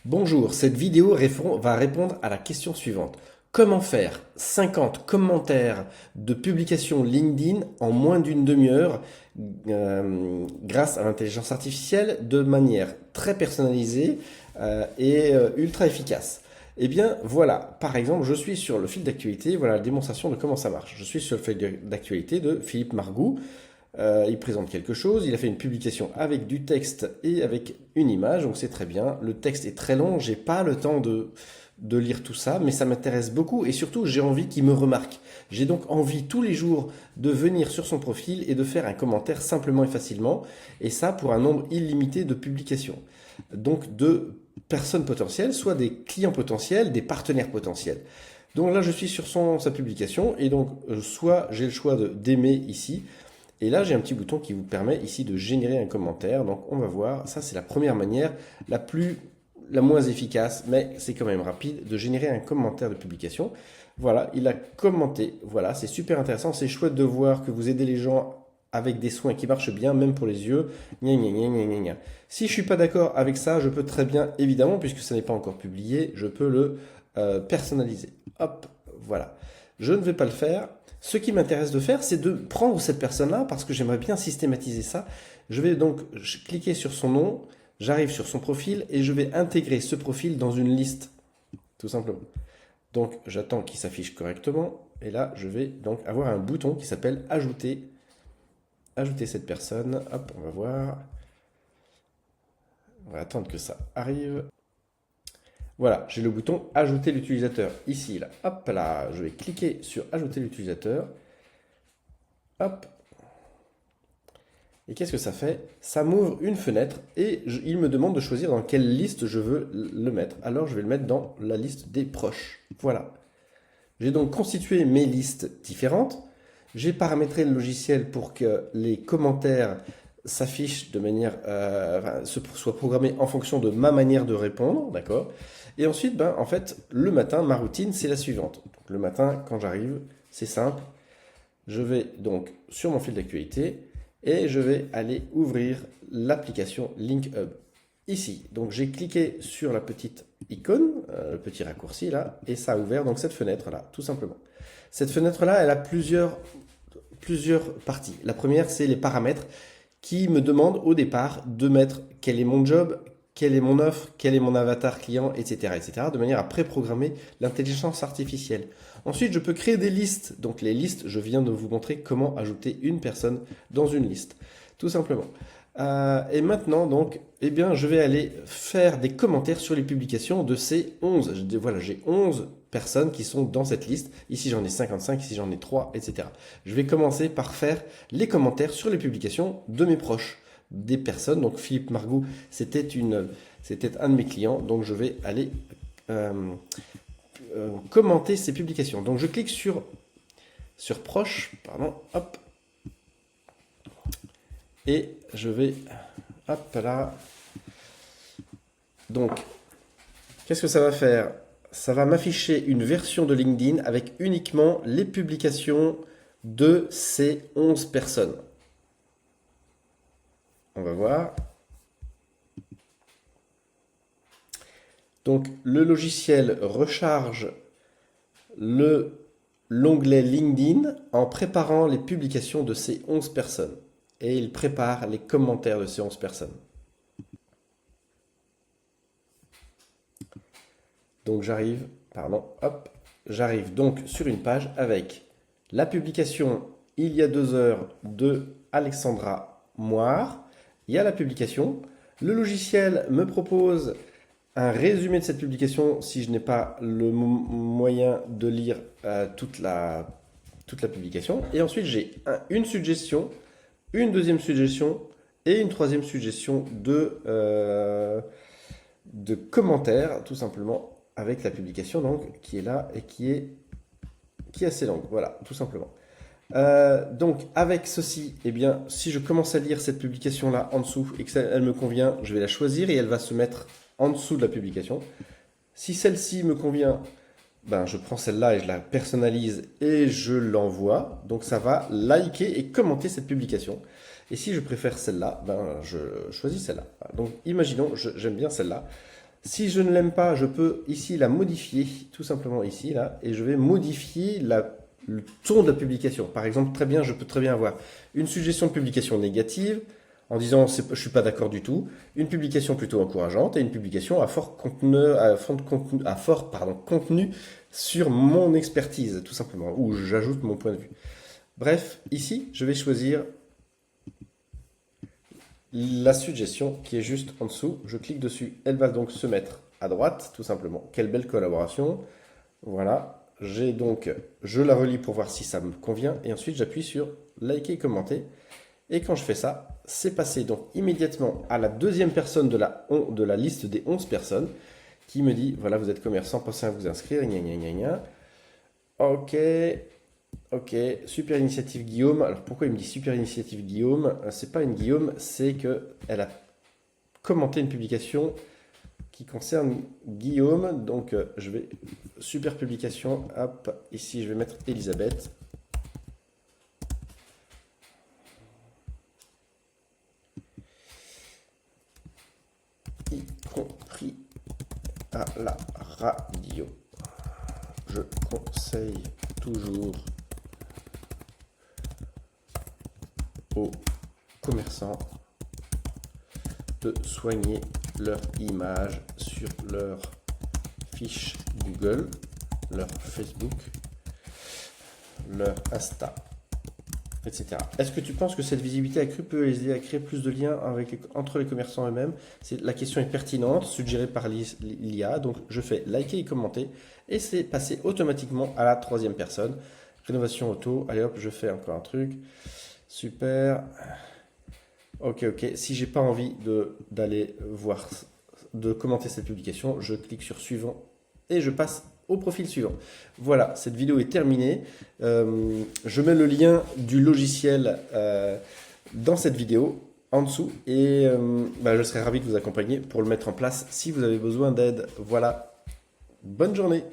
Bonjour, cette vidéo va répondre à la question suivante. Comment faire 50 commentaires de publication LinkedIn en moins d'une demi-heure grâce à l'intelligence artificielle de manière très personnalisée et ultra efficace? Eh bien voilà, par exemple, je suis sur le fil d'actualité, voilà la démonstration de comment ça marche. Je suis sur le fil d'actualité de Philippe Margou. Il présente quelque chose, il a fait une publication avec du texte et avec une image, donc c'est très bien. Le texte est très long, j'ai pas le temps de lire tout ça, mais ça m'intéresse beaucoup et surtout j'ai envie qu'il me remarque. J'ai donc envie tous les jours de venir sur son profil et de faire un commentaire simplement et facilement, et ça pour un nombre illimité de publications. Donc de personnes potentielles, soit des clients potentiels, des partenaires potentiels. Donc là je suis sur sa publication et donc soit j'ai le choix d'aimer ici. Et là, j'ai un petit bouton qui vous permet ici de générer un commentaire. Donc, on va voir. Ça, c'est la première manière, la moins efficace, mais c'est quand même rapide, de générer un commentaire de publication. Voilà, il a commenté. Voilà, c'est super intéressant. C'est chouette de voir que vous aidez les gens avec des soins qui marchent bien, même pour les yeux. Gna, gna, gna, gna, gna, gna. Si je suis pas d'accord avec ça, je peux très bien, évidemment, puisque ça n'est pas encore publié, je peux le personnaliser. Hop, voilà. Je ne vais pas le faire. Ce qui m'intéresse de faire, c'est de prendre cette personne-là, parce que j'aimerais bien systématiser ça. Je vais donc cliquer sur son nom, j'arrive sur son profil, et je vais intégrer ce profil dans une liste, tout simplement. Donc j'attends qu'il s'affiche correctement, et là je vais donc avoir un bouton qui s'appelle Ajouter. Ajouter cette personne, hop, on va voir. On va attendre que ça arrive. Voilà, j'ai le bouton Ajouter l'utilisateur ici, là. Hop là, je vais cliquer sur Ajouter l'utilisateur. Hop. Et qu'est-ce que ça fait? Ça m'ouvre une fenêtre et il me demande de choisir dans quelle liste je veux le mettre. Alors je vais le mettre dans la liste des proches. Voilà. J'ai donc constitué mes listes différentes. J'ai paramétré le logiciel pour que les commentaires s'affichent de manière, soient programmés en fonction de ma manière de répondre, d'accord? Et ensuite, en fait, le matin, ma routine, c'est la suivante. Donc, le matin, quand j'arrive, c'est simple. Je vais donc sur mon fil d'actualité et je vais aller ouvrir l'application LinkHub. Ici, donc j'ai cliqué sur la petite icône, le petit raccourci là, et ça a ouvert donc cette fenêtre là, tout simplement. Cette fenêtre là, elle a plusieurs parties. La première, c'est les paramètres qui me demandent au départ de mettre quel est mon job, quelle est mon offre, quel est mon avatar client, etc., etc., de manière à préprogrammer l'intelligence artificielle. Ensuite, je peux créer des listes. Donc les listes, je viens de vous montrer comment ajouter une personne dans une liste, tout simplement. Et maintenant, donc, eh bien, je vais aller faire des commentaires sur les publications de ces 11. Voilà, j'ai 11 personnes qui sont dans cette liste. Ici, j'en ai 55, ici, j'en ai 3, etc. Je vais commencer par faire les commentaires sur les publications de mes proches, des personnes. Donc, Philippe Margou, c'était un de mes clients. Donc, je vais aller commenter ces publications. Donc, je clique sur proche, pardon, hop. Et je vais, hop là. Donc, qu'est-ce que ça va faire? Ça va m'afficher une version de LinkedIn avec uniquement les publications de ces 11 personnes. On va voir. Donc, le logiciel recharge l'onglet LinkedIn en préparant les publications de ces 11 personnes. Et il prépare les commentaires de ces 11 personnes. Donc j'arrive donc sur une page avec la publication il y a 2 heures de Alexandra Moire. Il y a la publication. Le logiciel me propose un résumé de cette publication si je n'ai pas le moyen de lire toute la publication. Et ensuite j'ai une suggestion, une deuxième suggestion et une troisième suggestion de commentaires, tout simplement, avec la publication donc, qui est là et qui est assez longue. Voilà, tout simplement. Donc, avec ceci, eh bien, si je commence à lire cette publication-là en dessous et qu'elle me convient, je vais la choisir et elle va se mettre en dessous de la publication. Si celle-ci me convient, je prends celle-là et je la personnalise et je l'envoie. Donc ça va liker et commenter cette publication. Et si je préfère celle-là, je choisis celle-là. Donc imaginons, j'aime bien celle-là. Si je ne l'aime pas, je peux ici la modifier, tout simplement ici, là, et je vais modifier le ton de la publication. Par exemple, très bien, je peux très bien avoir une suggestion de publication négative, en disant je ne suis pas d'accord du tout, une publication plutôt encourageante et une publication à fort contenu, contenu sur mon expertise, tout simplement, où j'ajoute mon point de vue. Bref, ici, je vais choisir la suggestion qui est juste en dessous. Je clique dessus, elle va donc se mettre à droite, tout simplement. Quelle belle collaboration. Voilà, je la relis pour voir si ça me convient, et ensuite j'appuie sur liker et commenter. Et quand je fais ça, c'est passé donc immédiatement à la deuxième personne de la liste des 11 personnes qui me dit, voilà, vous êtes commerçant, pensez à vous inscrire, gna gna gna gna. Ok, ok, super initiative Guillaume. Alors pourquoi il me dit super initiative Guillaume? C'est pas une Guillaume, c'est qu'elle a commenté une publication qui concerne Guillaume. Donc je vais, super publication, hop, ici je vais mettre Elisabeth. Y compris à la radio. Je conseille toujours aux commerçants de soigner leur image sur leur fiche Google, leur Facebook, leur Insta, etc. Est-ce que tu penses que cette visibilité accrue peut aider à créer plus de liens entre les commerçants eux-mêmes? La question est pertinente, suggérée par l'IA. Donc je fais liker et commenter et c'est passé automatiquement à la troisième personne. Rénovation auto. Allez hop, je fais encore un truc. Super. Ok, ok. Si j'ai pas envie d'aller voir, de commenter cette publication, je clique sur suivant et je passe au profil suivant. Voilà, cette vidéo est terminée. Je mets le lien du logiciel dans cette vidéo en dessous et je serai ravi de vous accompagner pour le mettre en place si vous avez besoin d'aide. Voilà, bonne journée.